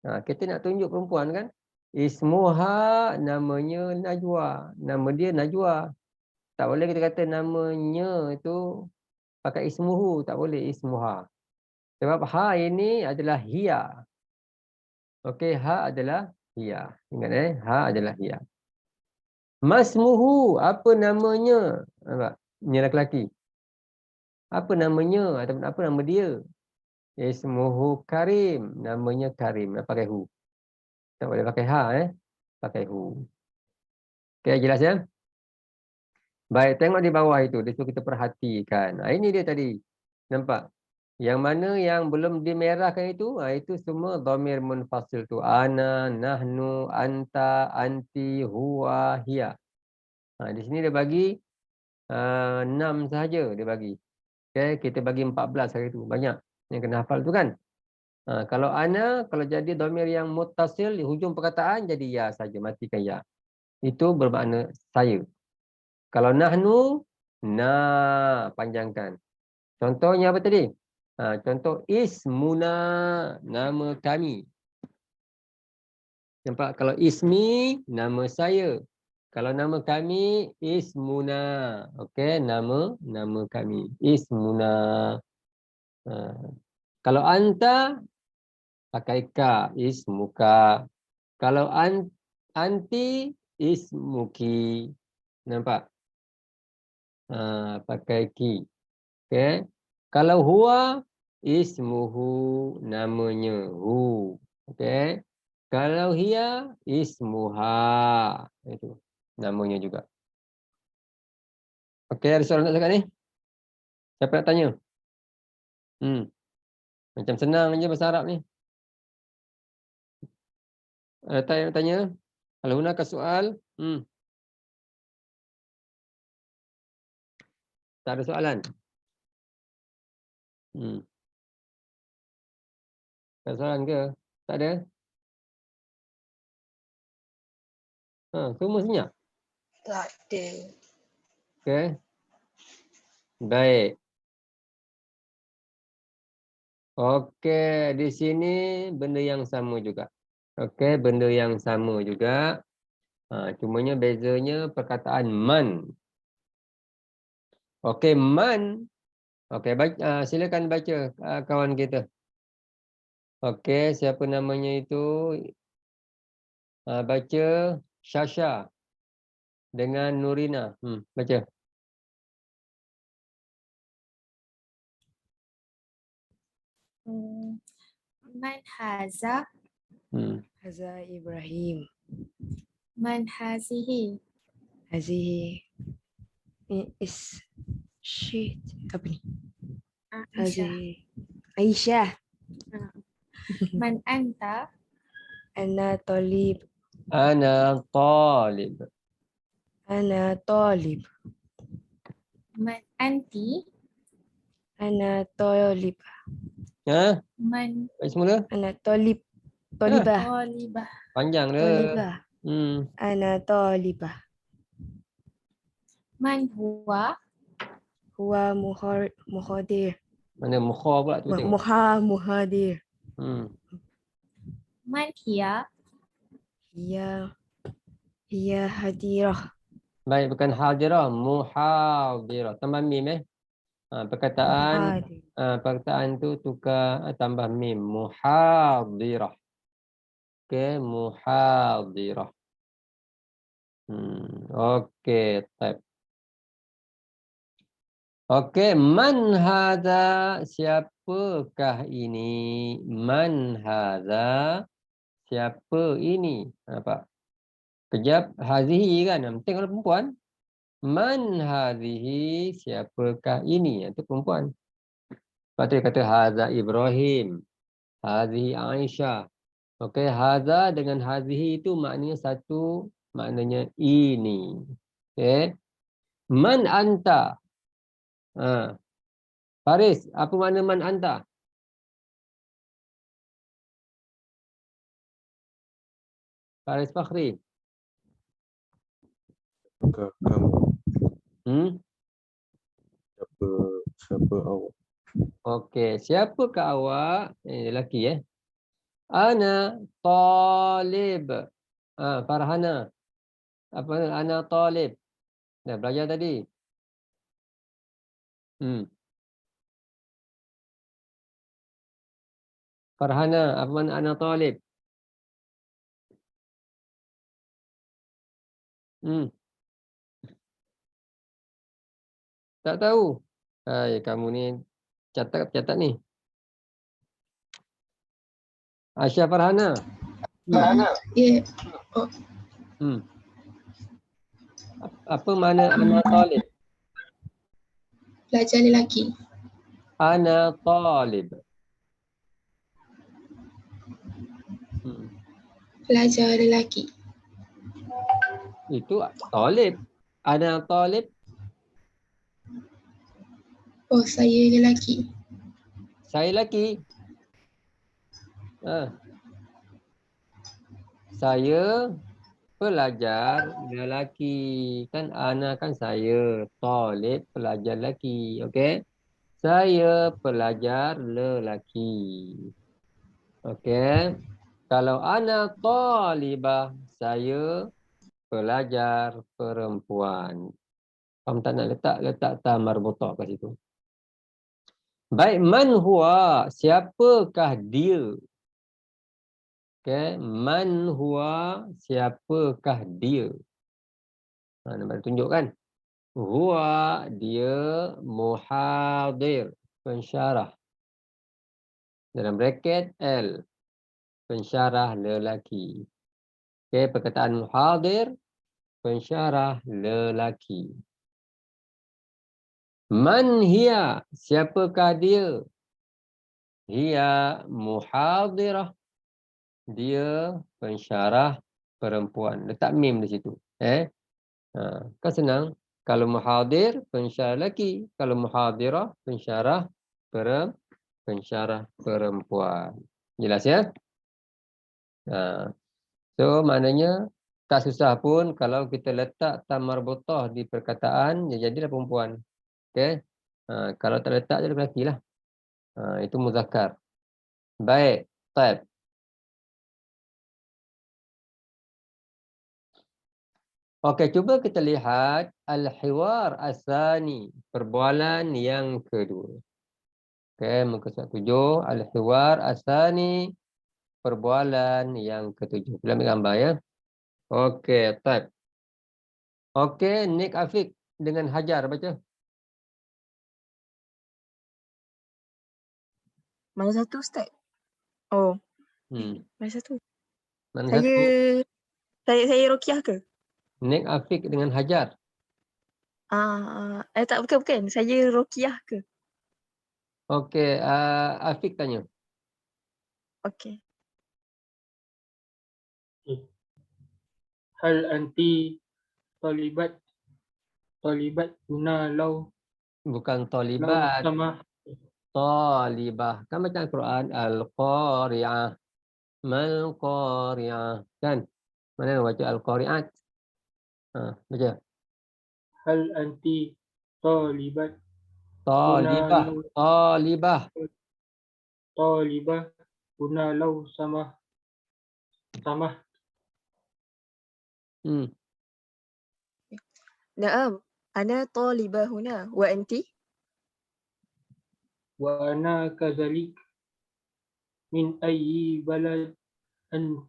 Kita nak tunjuk perempuan kan? Ismuha namanya Najwa. Nama dia Najwa. Tak boleh kita kata namanya itu pakai ismuhu. Tak boleh ismuha. Sebab ha ini adalah hiya. Okey, ha adalah hiya. Ingat ha adalah hiya. Masmuhu, apa namanya? Nampak? Ini lelaki. Apa namanya ataupun apa nama dia? Ismuhu Karim. Namanya Karim. Pakai hu. Tak boleh pakai ha pakai hu. Okey, jelas ya? Baik, tengok di bawah itu. Dia suruh kita perhatikan. Ini dia tadi. Nampak? Yang mana yang belum dimerahkan itu, itu semua dhamir munfasil tu. Ana, nahnu, anta, anti, huwa, hiya. Di sini dia bagi 6 sahaja dia bagi. Okay, kita bagi 14 hari itu. Banyak yang kena hafal tu kan. Kalau ana, kalau jadi dhamir yang muttasil, di hujung perkataan jadi ya saja. Matikan ya. Itu bermakna saya. Kalau nahnu, na, panjangkan. Contohnya apa tadi? Contoh ismuna, nama kami. Nampak? Kalau ismi, nama saya. Kalau nama kami, ismuna. Okey, nama kami. Ismuna. Kalau anta, pakai ka, ismuka. Kalau anti, ismuki. Nampak? Pakai ki. Okey. Kalau huwa, ismuhu, namanya hu. Okey. Kalau hiya, ismuha. Itu namanya juga. Okey, ada soalan nak cakap ni? Siapa nak tanya? Macam senang je bahasa Arab ni. Ada yang nak tanya? Kalau hunaka soal? Tak ada soalan? Tak ada soalan ke? Tak ada? Semua senyap? Tak ada. Okey. Baik. Okey, di sini benda yang sama juga. Okey, benda yang sama juga. Cumanya bezanya perkataan man. Okey, man. Okey, silakan baca kawan kita. Okey, siapa namanya itu? Baca Shasha dengan Nurina. Baca. Man haza? Haza Ibrahim. Man hazihi? Hazihi. Is shit. Apa ni? Hazihi. Aisyah. Man anta? Ana talib. Ana talib. Ana talib. Man anti? Ana talib. Man baik semula? Ana talib. Talibah. talibah. Panjang dia. Talibah. Ana talibah. Man huwa? Huwa muhadir. Mana mukha pula tu tengok. Muhadir. Man hiya? Hiya hadirah. Baik, bukan hadirah, muhadirah. Tambah mim perkataan tu tukar tambah mim. Muhadirah. Okey, muhadirah. Okey, baik. Okey, man hadza, siapakah ini? Man hadza, siapa ini? Nampak? Kejap, hazihi kan? Tengok perempuan. Man hadhihi, siapakah ini? Itu perempuan. Lepas tu dia kata hadza Ibrahim. Hadhihi Aisyah. Okey, hadza dengan hadhihi itu maknanya satu, maknanya ini. Okey. Man anta? Faris, apa makna man anta? Faris Fakhri. Kamu. Siapa awak? Okey, siapakah awak? Lelaki Ana talib. Farhana. Apa ana talib. Dah belajar tadi. Farhana, apa makna ana talib? Tak tahu. Hai, kamu ni catat ni. Aisyah Farhana. Ya. Apa makna ana talib? Pelajar lelaki. Ana talib. Pelajar lelaki. Itu talib. Ana talib. Oh, saya lelaki. Saya lelaki. Saya pelajar lelaki. Kan ana kan saya. Talib pelajar lelaki. Okey. Saya pelajar lelaki. Okey. Kalau ana talibah, saya pelajar perempuan. Kamu tak nak letak ta marbutah kat situ. Baik, man huwa, siapakah dia? Okey, man huwa, siapakah dia? Nampak tunjuk kan? Huwa, dia muhadir, pensyarah. Dalam bracket L, pensyarah lelaki. Okey, perkataan muhadir, pensyarah lelaki. Man hiya, siapakah dia? Hiya muhadirah, dia pensyarah perempuan. Letak mim di situ. Kan senang. Kalau muhadir, pensyarah lelaki. Kalau muhadirah, pensyarah perempuan. Jelas ya? So, maknanya tak susah pun kalau kita letak ta marbutah di perkataan, dia jadilah perempuan. Okey. Kalau tak letak, jadi lelaki lah. Itu muzakkar. Baik. Taib. Okey, cuba kita lihat al-hiwar asani, perbualan yang kedua. Okey, muka surat 7, al-hiwar asani, perbualan yang ketujuh. Kita ambil gambar ya. Okey, taib. Okey, Nik Afiq dengan Hajar baca. Mana satu Ustaz? Oh. Mana satu? Mana satu? Saya Rokiah ke? Nik Afiq dengan Hajar. Tak, bukan. Saya Rokiah ke? Okey, Afiq tanya. Okey. Hal anti talibat guna law. Bukan talibat. Sama. Talibah. Kan macam Al-Quran. Al-Qari'ah. Mal-Qari'ah. Kan? Mana baca Al-Qari'at? Baca. Hal anti talibat. Talibah. Talibah guna law sama. Naam. Ana talibah huna. Wa anti? Wa ana kazalik. Min ayyi balad anti.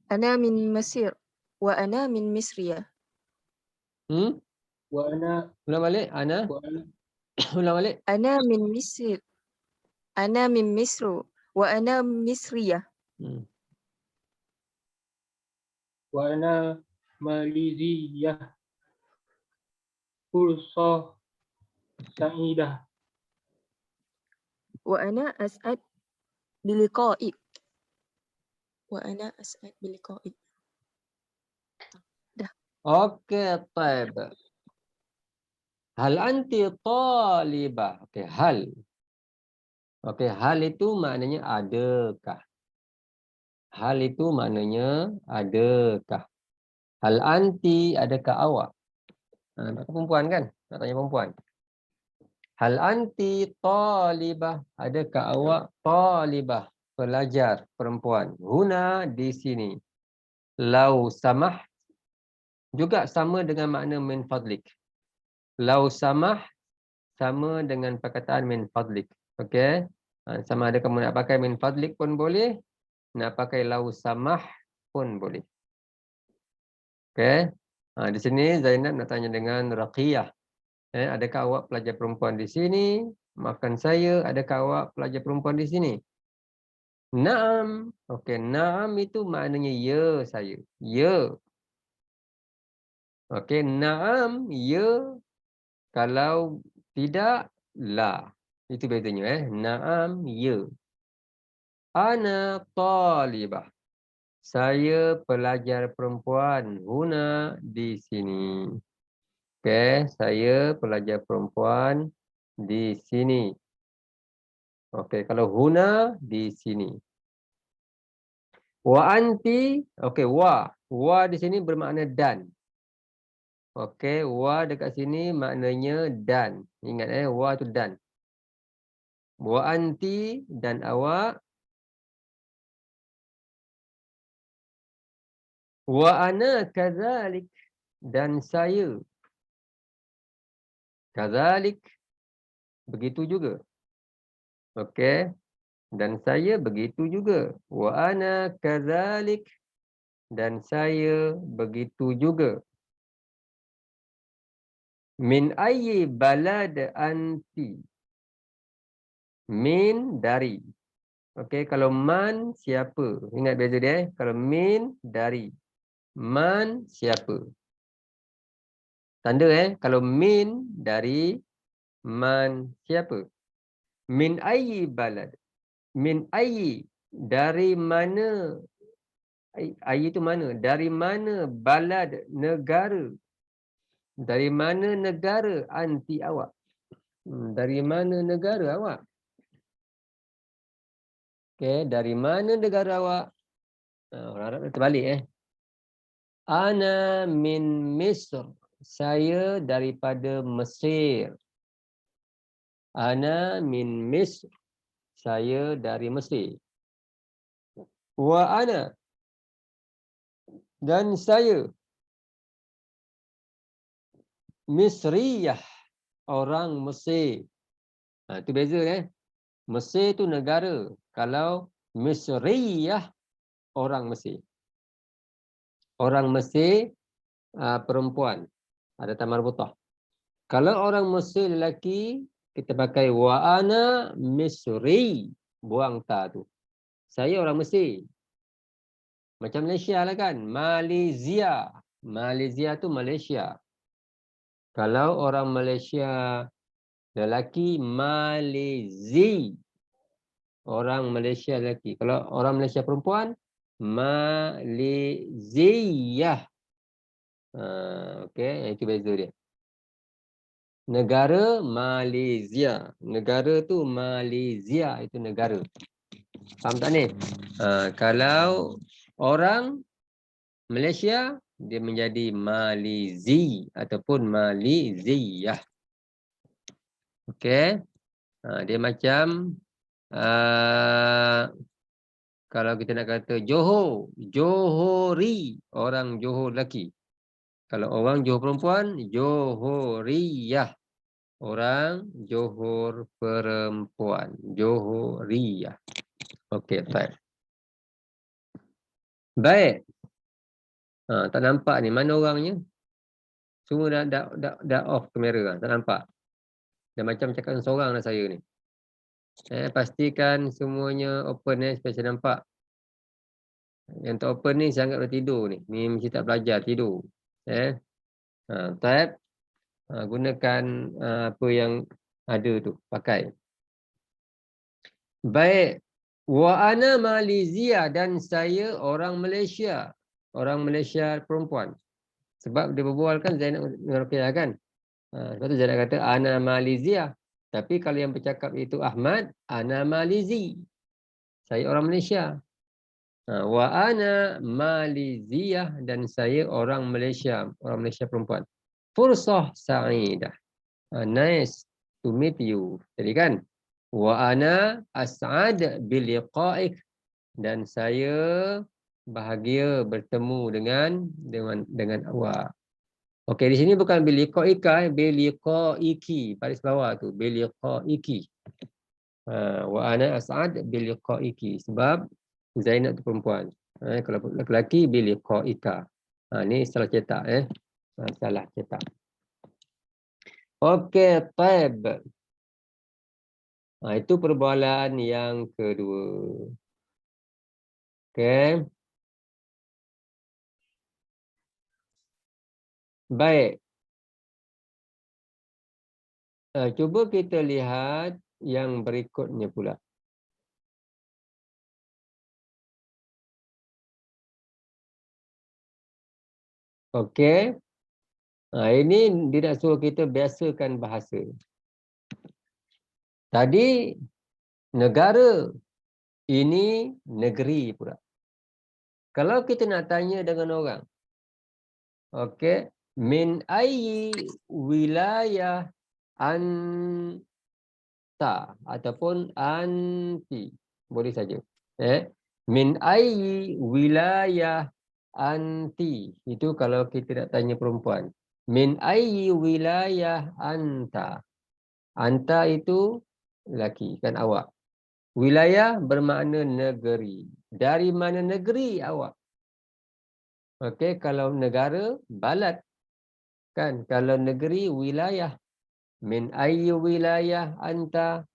Ana min Mesir. Wa ana min Misriya. Wa ana. Ulang balik. Ana. Ulang balik. Ana min Misir. Ana min Misru. Wa ana Misriya. Wa ana Maliziyah. Fursa sa'idah. Wa ana as'ad biliqa'ik. Wa ana as'ad biliqa'ik. Dah. Okey, taib. Hal anti talibah. Okey, hal. Okey, hal itu maknanya adakah. Hal itu maknanya adakah. Hal anti, adakah awak? Perempuan kan? Nak tanya perempuan. Hal anti talibah, adakah awak talibah? pelajar perempuan. Huna di sini. Lau samah juga sama dengan makna min fadlik. Lau samah sama dengan perkataan min fadlik. Okey. Sama ada kamu nak pakai min fadlik pun boleh, nak pakai lau samah pun boleh. Okey. Di sini Zainab nak tanya dengan Raqiyah. Adakah awak pelajar perempuan di sini? Maafkan saya, adakah awak pelajar perempuan di sini? Naam. Okey, naam itu maknanya ya saya. Ya. Okey, naam, ya. Kalau tidak, la. Itu bedanya. Naam, ya. Ana talibah. Saya pelajar perempuan. Huna di sini. Okey, saya pelajar perempuan di sini. Okey, kalau huna di sini. Wa anti, okey, wa. Wa di sini bermakna dan. Okey, wa dekat sini maknanya dan. Ingat wa tu dan. Wa anti dan awak. Wa ana kadzalik dan saya. Kadzalik begitu juga. Okey. Dan saya begitu juga. Wa ana kadzalik dan saya begitu juga. Min ayyi balad anti? Min dari. Okey, kalau man siapa? Ingat beza dia. Kalau min dari. Man siapa? Tanda kalau min dari, man siapa? Min ayyi balad? Min ayyi, dari mana? Ayyi itu mana? Dari mana balad, negara? Dari mana negara anti awak? Dari mana negara awak? Okey, dari mana negara awak? Orang Arab terbalik Ana min Misr. Saya daripada Mesir. Ana min Misr. Saya dari Mesir. Wa ana. Dan saya. Misriyah. Orang Mesir. Itu beza Mesir tu negara. Kalau Misriyah, orang Mesir. Orang Mesir perempuan. Ada tamar butah. Kalau orang Mesir lelaki, kita pakai wa ana Misri. Buang ta tu. Saya orang Mesir. Macam Malaysia lah kan. Malaysia. Malaysia tu Malaysia. Kalau orang Malaysia lelaki, Malizi. Orang Malaysia lelaki. Kalau orang Malaysia perempuan, Maliziyah. Okey, itu beza dia. Negara Malaysia. Negara tu Malaysia, itu negara. Faham tak ni? Kalau orang Malaysia, dia menjadi Malizi ataupun Maliziyah. Okey. Dia macam kalau kita nak kata Johor, Johori, orang Johor lelaki. Kalau orang Johor perempuan, Johoriyah. Orang Johor perempuan, Johoriyah. Okey, baik. Baik. Tak nampak ni, mana orangnya? Semua dah off kamera, tak nampak. Dah macam cakap seorang dah saya ni. Pastikan semuanya open supaya saya nampak. Yang tak open ni saya anggap dah tidur ni. Ni mesti tak belajar, tidur. Tab. Gunakan apa yang ada tu, pakai. Baik. Wa ana Malaysia dan saya orang Malaysia. Orang Malaysia perempuan. Sebab dia berbual kan Zainab dengan Ruqayyah kan. Sebab tu Zainab kata ana Malaysia. Tapi kalau yang bercakap itu Ahmad, ana Malizi. Saya orang Malaysia. Wa ana Maliziyah dan saya orang Malaysia. Orang Malaysia perempuan. Fursah sa'idah. Nice to meet you. Jadi kan? Wa ana as'ad bil liqa'ik. Dan saya bahagia bertemu dengan awak. Okey, di sini bukan biliqaika, biliqaiki. Baris bawah tu, biliqaiki. Wa ana as'ad biliqaiki. Sebab Zainab tu perempuan. Kalau lelaki biliqaika. Ni salah cetak salah cetak. Okey, taib. Itu perbualan yang kedua. Okey. Baik. Cuba kita lihat yang berikutnya pula. Okey. Ini dia nak suruh kita biasakan bahasa. Tadi negara, ini negeri pula. Kalau kita nak tanya dengan orang, okey, min ayyi wilayah anta ataupun anti, boleh saja. Min ayyi wilayah anti, itu kalau kita nak tanya perempuan. Min ayyi wilayah anta. Anta itu lelaki, kan awak. Wilayah bermakna negeri. Dari mana negeri awak? Okey, kalau negara, balad. Kan, kalau negeri, wilayah. Min ayyi wilayah anta.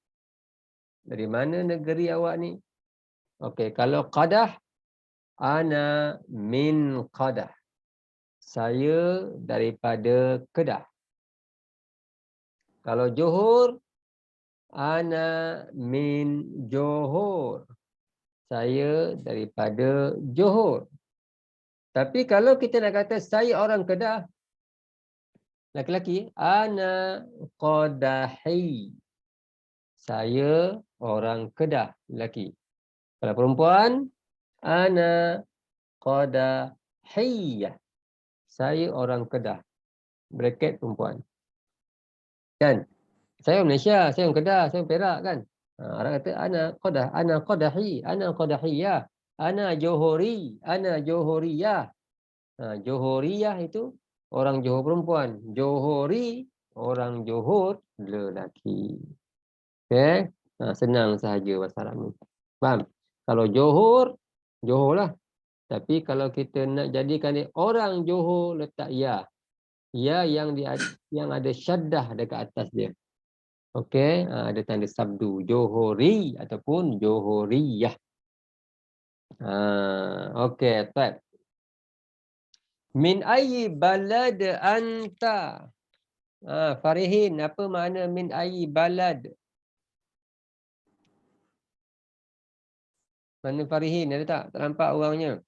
Dari mana negeri awak ni? Okey, kalau qadah, ana min qadah. Saya daripada Kedah. Kalau Johor, ana min Johor. Saya daripada Johor. Tapi kalau kita nak kata saya orang Kedah, laki-laki, ana qadahi. Saya orang Kedah, lelaki. Kalau perempuan, ana qadahiyah. Saya orang Kedah. Bracket perempuan. Kan? Saya orang Malaysia, saya orang Kedah, saya orang Perak kan? Orang kata ana qadahi, ana qadahiyah, ana johori, ana johoriyah. Johoriyah itu orang Johor perempuan. Johori, orang Johor lelaki. Okey? Senang sahaja bahasa Arab ni. Faham? Kalau Johor, Johor lah. Tapi kalau kita nak jadikan dia orang Johor, letak ya. Ya yang ada syaddah dekat atas dia. Okey? Ada tanda sabdu. Johori ataupun Johoriyah. Okey, baik. Min ayyi balad anta? Farihin, apa makna min ayyi balad? Mana Farihin? Ada tak? Tak nampak orangnya.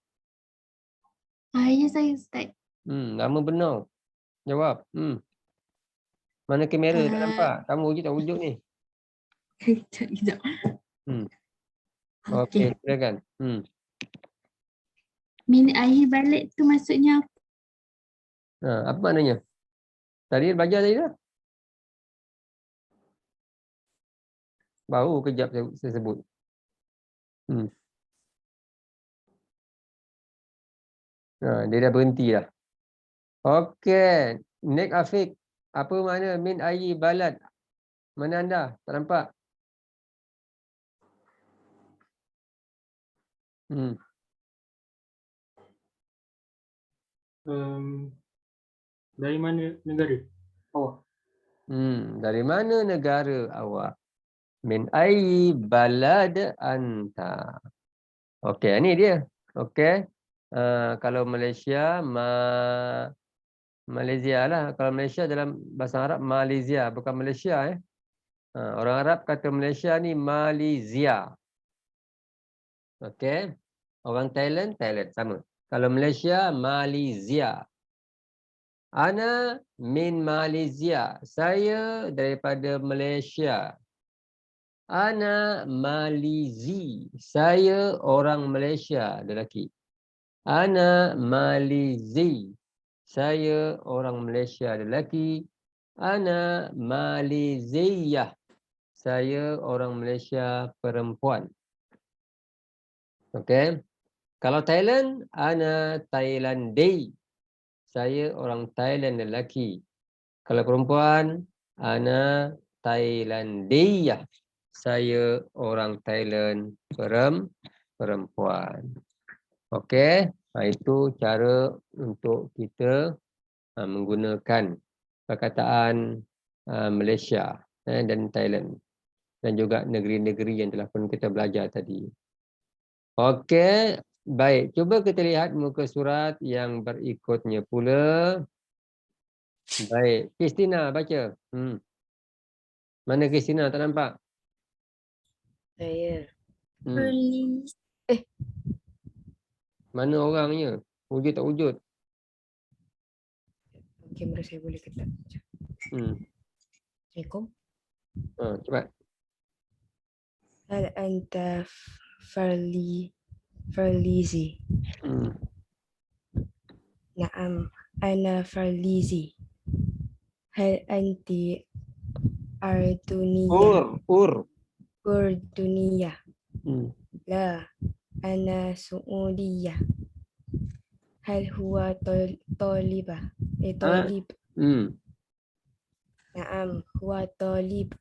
Ya saya Ustaz. Nama benar. Jawab. Mana kamera? Tak nampak. Kamu wujud tak wujud ni? Sekejap. Okey, silakan. Min ayyi balad tu maksudnya Apa maknanya? Tadi belajar tadi dah. Baru kejap saya sebut. Dia dah berhenti dah. Okey. Next Afiq. Apa makna min ayyi balad? Mana anda? Tak nampak? Dari mana negara awak? Dari mana negara awak? Min ayyi balad anta. Okey, ni dia. Okey. Kalau Malaysia, Malaysia lah. Kalau Malaysia dalam bahasa Arab, Malaysia. Bukan Malaysia. Orang Arab kata Malaysia ni Malaysia. Okey. Orang Thailand, Thailand. Sama. Kalau Malaysia, Malaysia. Ana min Malaysia. Saya daripada Malaysia. Ana Malizi. Saya orang Malaysia, lelaki. Ana Malizi. Saya orang Malaysia, lelaki. Ana Maliziyah. Saya orang Malaysia, perempuan. Okey. Kalau Thailand, ana Thailandi. Saya orang Thailand lelaki. Kalau perempuan, ana Thailandiyah. Saya orang Thailand perempuan. Okey. Itu cara untuk kita menggunakan perkataan Malaysia dan Thailand. Dan juga negeri-negeri yang telah pun kita belajar tadi. Okey, baik. Cuba kita lihat muka surat yang berikutnya pula. Baik, Christina baca. Mana Christina, tak nampak? Saya. Mana orangnya? Wujud tak wujud? Kamera saya boleh ketat. Assalamualaikum. Cepat. Hal anta Farlizi. Naam, ana Farlizi. Hal anti Arduniyah. Urduniyah. La, ana Suudiyah. Hal huwa talibah. Talib. Naam, huwa talib.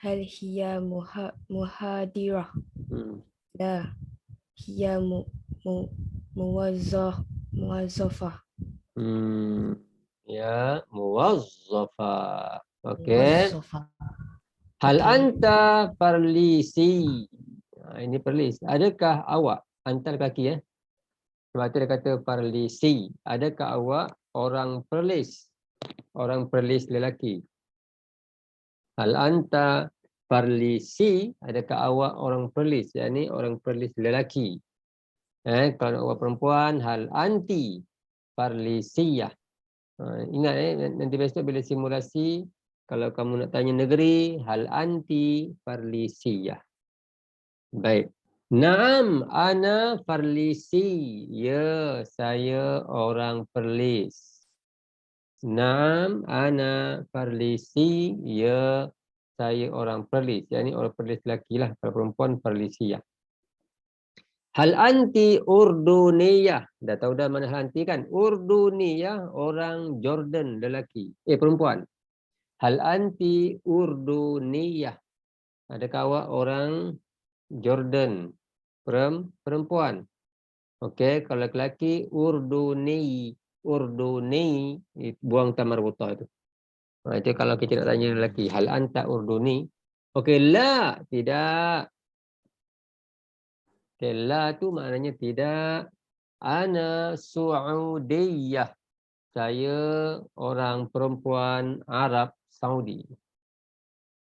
Hal hiya muhadirah. La, hiya muwazzafah. Ya, muwazzafah. Okey. Hal anta Farlisi. Ini perlis. Adakah awak? Anta lelaki Sebab tu dia kata Farlisi. Adakah awak orang perlis? Orang perlis lelaki. Hal anta Farlisi. Adakah awak orang perlis? Yakni orang perlis lelaki. Kalau awak perempuan, hal anti Farlisiyah. Ingat nanti besok bila simulasi, kalau kamu nak tanya negeri, hal anti Farlisiyah. Baik. Naam, ana Farlisi. Ya, saya orang perlis. Naam, ana Farlisi. Ya, saya orang perlis. Yang ini orang perlis lelaki lah. Kalau perempuan, Farlisiyah. Hal anti Urduniyah. Dah tahu dah mana hal anti kan? Urduniyah, orang Jordan lelaki. Perempuan. Hal anti Urduniyah. Adakah awak orang Jordan perempuan? Okey, kalau lelaki Urduni. Urduni, buang tamar buta itu. Itu kalau kita nak tanya lelaki. Hal anta Urduni? Okey, la, tidak. Okay, la tu maknanya tidak. Ana Suudiyah. Saya orang perempuan Arab Saudi.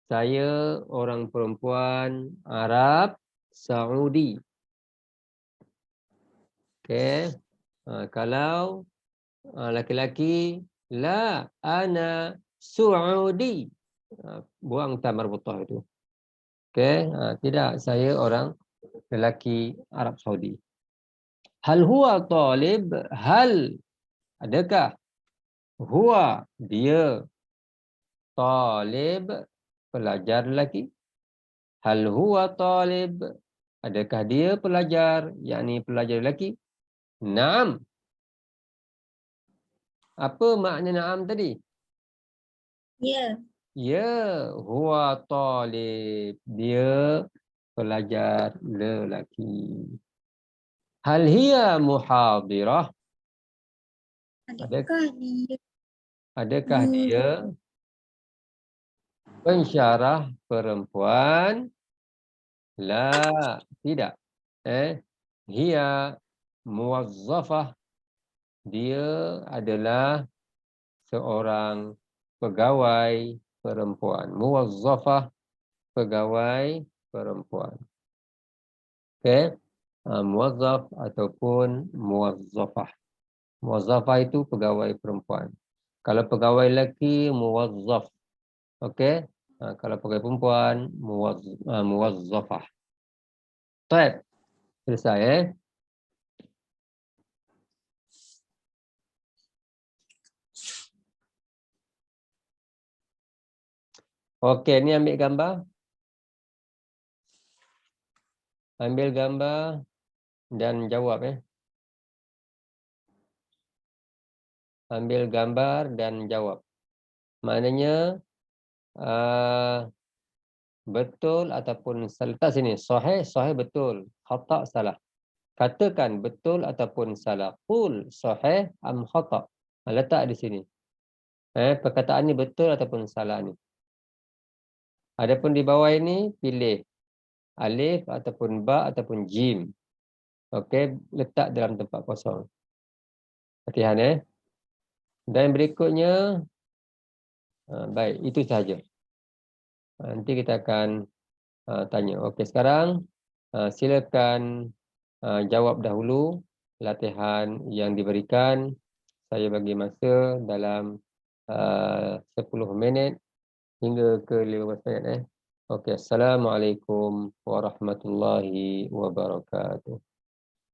Saya orang perempuan Arab Saudi. Okey. Kalau laki-laki, la ana Saudi. Buang tamar butah itu. Okey. Tidak, saya orang lelaki Arab Saudi. Hal huwa talib? Hal, adakah? Huwa, dia. Talib, pelajar lelaki. Hal huwa talib? Adakah dia pelajar? Yakni pelajar lelaki. Naam. Apa makna naam tadi? Ya. Ya, huwa talib. Dia pelajar lelaki. Hal hiya muhadirah? Adakah dia pensyarah perempuan? La, tidak. Hiya muwazzafah. Dia adalah seorang pegawai perempuan. Muwazzafah, pegawai perempuan. Okey. Muwazzaf ataupun muwazzafah. Muwazzafah itu pegawai perempuan. Kalau pegawai lelaki, muwazzaf. Okey. Kalau pegawai perempuan, muwazzafah. Baik. Selesai Okey, ni ambil gambar. Ambil gambar dan jawab ya. Ambil gambar dan jawab. Maknanya betul ataupun salah. Letak sini. Sahih, sahih betul. Khata' salah. Katakan betul ataupun salah. Qul sahih am khata'. Letak di sini. Perkataan ini betul ataupun salah ni. Adapun di bawah ini pilih alif ataupun ba ataupun jim. Okey, letak dalam tempat kosong. Latihan Dan berikutnya baik, itu sahaja. Nanti kita akan tanya. Okey, sekarang silakan jawab dahulu latihan yang diberikan. Saya bagi masa dalam 10 minit hingga ke 15 minit. Okey, Assalamualaikum warahmatullahi wabarakatuh.